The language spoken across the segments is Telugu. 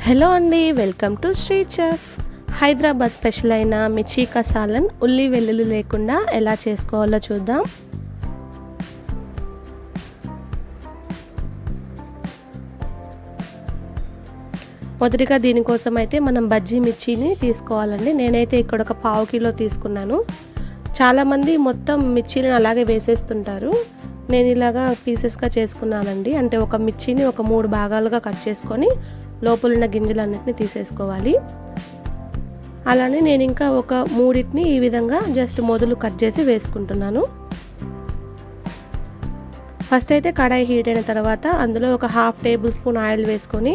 హలో అండి, welcome to Sri chef. Hyderabad special అయిన మిర్చి కసాలన్ ఉల్లి వెల్లుల్లి లేకుండా ఎలా చేసుకోవాలో చూద్దాం. మొదటిగా దీనికోసం అయితే మనం బజ్జీ మిర్చిని తీసుకోవాలండి. నేనైతే ఇక్కడ ఒక 1/2 కిలో తీసుకున్నాను. చాలామంది మొత్తం మిర్చిని అలాగే వేసేస్తుంటారు. నేను ఇలాగా పీసెస్గా చేసుకున్నానండి. అంటే ఒక మిర్చిని ఒక 3 భాగాలుగా కట్ చేసుకొని లోపల ఉన్న గింజలన్నిటిని తీసేసుకోవాలి. అలానే నేను ఇంకా ఒక 3ని ఈ విధంగా జస్ట్ మొదలు కట్ చేసి వేసుకుంటున్నాను. ఫస్ట్ అయితే కడాయి హీట్ అయిన తర్వాత అందులో ఒక 1/2 టేబుల్ స్పూన్ ఆయిల్ వేసుకొని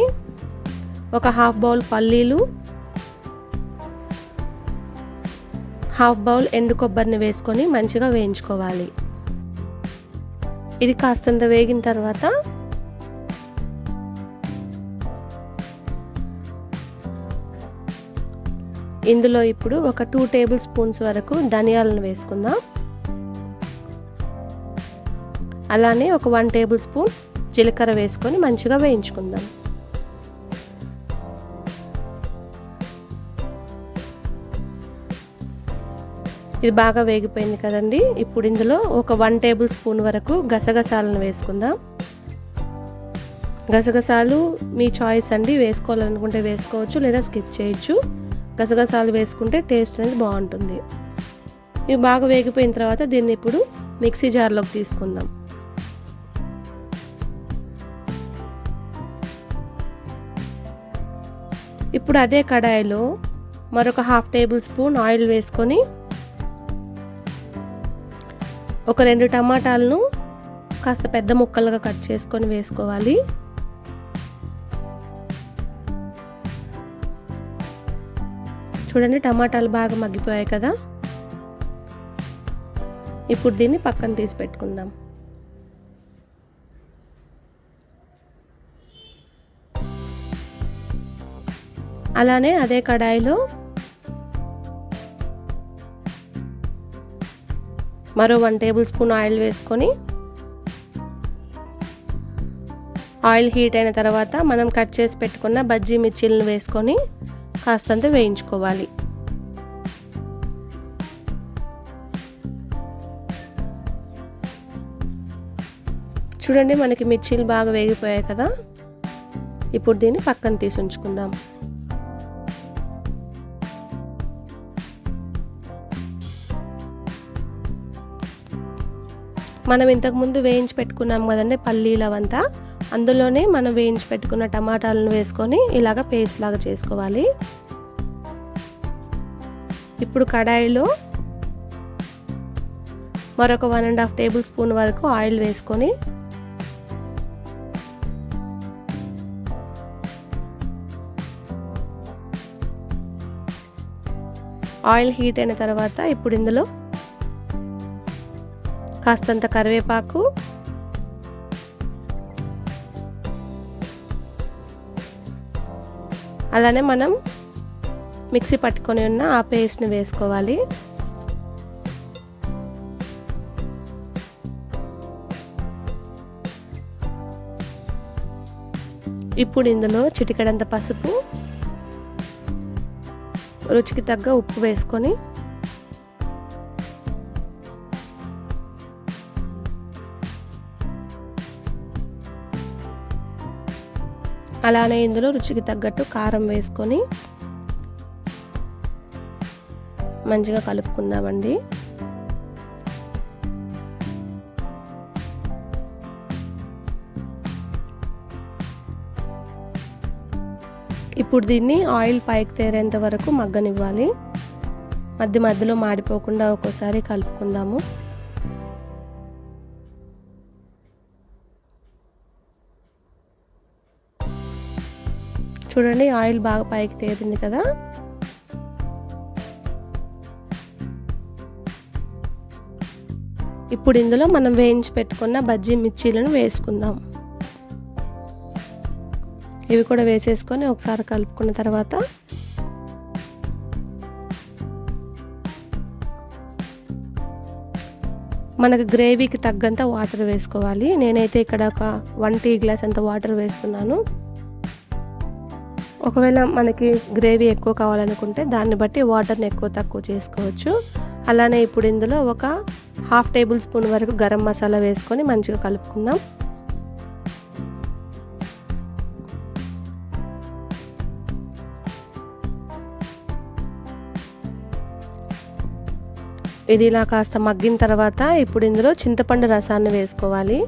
ఒక 1/2 బౌల్ పల్లీలు, 1/2 బౌల్ ఎండు కొబ్బరిని వేసుకొని మంచిగా వేయించుకోవాలి. ఇది కాస్తంత వేగిన తర్వాత ఇందులో ఇప్పుడు ఒక 2 టేబుల్ స్పూన్స్ వరకు ధనియాలను వేసుకుందాం. అలానే ఒక 1 టేబుల్ స్పూన్ జీలకర్ర వేసుకొని మంచిగా వేయించుకుందాం. ఇది బాగా వేగిపోయింది కదండి. ఇప్పుడు ఇందులో ఒక 1 టేబుల్ స్పూన్ వరకు గసగసాలను వేసుకుందాం. గసగసాలు మీ చాయిస్ అండి, వేసుకోవాలనుకుంటే వేసుకోవచ్చు లేదా స్కిప్ చేయొచ్చు. గసగసాలు వేసుకుంటే టేస్ట్ అనేది బాగుంటుంది. ఇవి బాగా వేగిపోయిన తర్వాత దీన్ని ఇప్పుడు మిక్సీ జార్లోకి తీసుకుందాం. ఇప్పుడు అదే కడాయిలో మరొక 1/2 టేబుల్ స్పూన్ ఆయిల్ వేసుకొని ఒక 2 టమాటాలను కాస్త పెద్ద ముక్కలుగా కట్ చేసుకొని వేసుకోవాలి. చూడండి, టమాటాలు బాగా మగ్గిపోయాయి కదా. ఇప్పుడు దీన్ని పక్కన తీసి పెట్టుకుందాం. అలానే అదే కడాయిలో మరో 1 టేబుల్ స్పూన్ ఆయిల్ వేసుకొని ఆయిల్ హీట్ అయిన తర్వాత మనం కట్ చేసి పెట్టుకున్న బజ్జీ మిర్చీలను వేసుకొని కాస్తంత వేయించుకోవాలి. చూడండి, మనకి మిర్చీలు బాగా వేగిపోయాయి కదా. ఇప్పుడు దీన్ని పక్కన తీసి ఉంచుకుందాం. మనం ఇంతకుముందు వేయించి పెట్టుకున్నాం కదండి పల్లీలు అవంతా, అందులోనే మనం వేయించి పెట్టుకున్న టమాటాలను వేసుకొని ఇలాగ పేస్ట్ లాగా చేసుకోవాలి. ఇప్పుడు కడాయిలో మరొక 1.5 టేబుల్ స్పూన్ వరకు ఆయిల్ వేసుకొని ఆయిల్ హీట్ అయిన తర్వాత ఇప్పుడు ఇందులో కాస్తంత కరివేపాకు, అలానే మనం మిక్సీ పట్టుకొని ఉన్న ఆ పేస్ట్ని వేసుకోవాలి. ఇప్పుడు ఇందులో చిటికెడంత పసుపు, రుచికి తగ్గ ఉప్పు వేసుకొని అలానే ఇందులో రుచికి తగ్గట్టు కారం వేసుకొని మంచిగా కలుపుకుందామండి. ఇప్పుడు దీన్ని ఆయిల్ పైకి తేరేంత వరకు మగ్గనివ్వాలి. మధ్య మధ్యలో మాడిపోకుండా ఒక్కోసారి కలుపుకుందాము. చూడండి, ఆయిల్ బాగా పైకి తేరింది కదా. ఇప్పుడు ఇందులో మనం వేయించి పెట్టుకున్న బజ్జీ మిర్చీలను వేసుకుందాం. ఇవి కూడా వేసేసుకొని ఒకసారి కలుపుకున్న తర్వాత మనకు గ్రేవీకి తగ్గంత వాటర్ వేసుకోవాలి. నేనైతే ఇక్కడ ఒక 1 టీ గ్లాస్ అంత వాటర్ వేస్తున్నాను. ఒకవేళ మనకి గ్రేవీ ఎక్కువ కావాలనుకుంటే దాన్ని బట్టి వాటర్ని ఎక్కువ తక్కువ చేసుకోవచ్చు. అలానే ఇప్పుడు ఇందులో ఒక 1/2 టేబుల్ స్పూన్ వరకు గరం మసాలా వేసుకొని మంచిగా కలుపుకుందాం. ఇది ఇలా కాస్త మగ్గిన తర్వాత ఇప్పుడు ఇందులో చింతపండు రసాన్ని వేసుకోవాలి.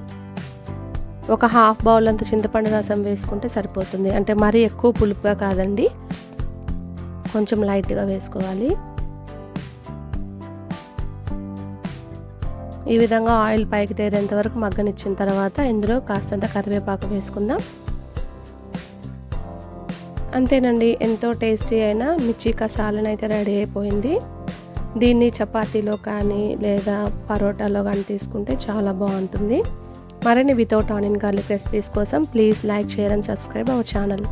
ఒక 1/2 బౌల్ అంత చింతపండు రసం వేసుకుంటే సరిపోతుంది. అంటే మరీ ఎక్కువ పులుపుగా కాదండి, కొంచెం లైట్గా వేసుకోవాలి. ఈ విధంగా ఆయిల్ పైకి తేరేంత వరకు మగ్గనిచ్చిన తర్వాత ఇందులో కాస్తంత కరివేపాకు వేసుకుందాం. అంతేనండి, ఎంతో టేస్టీ అయిన మిర్చి కసాలన్ అయితే రెడీ అయిపోయింది. దీన్ని చపాతీలో కానీ లేదా పరోటాలో కానీ తీసుకుంటే చాలా బాగుంటుంది. మరిన్ని వితౌట్ ఆనియన్ గార్లిక్ రెసిపీస్ కోసం please like, share and subscribe our channel.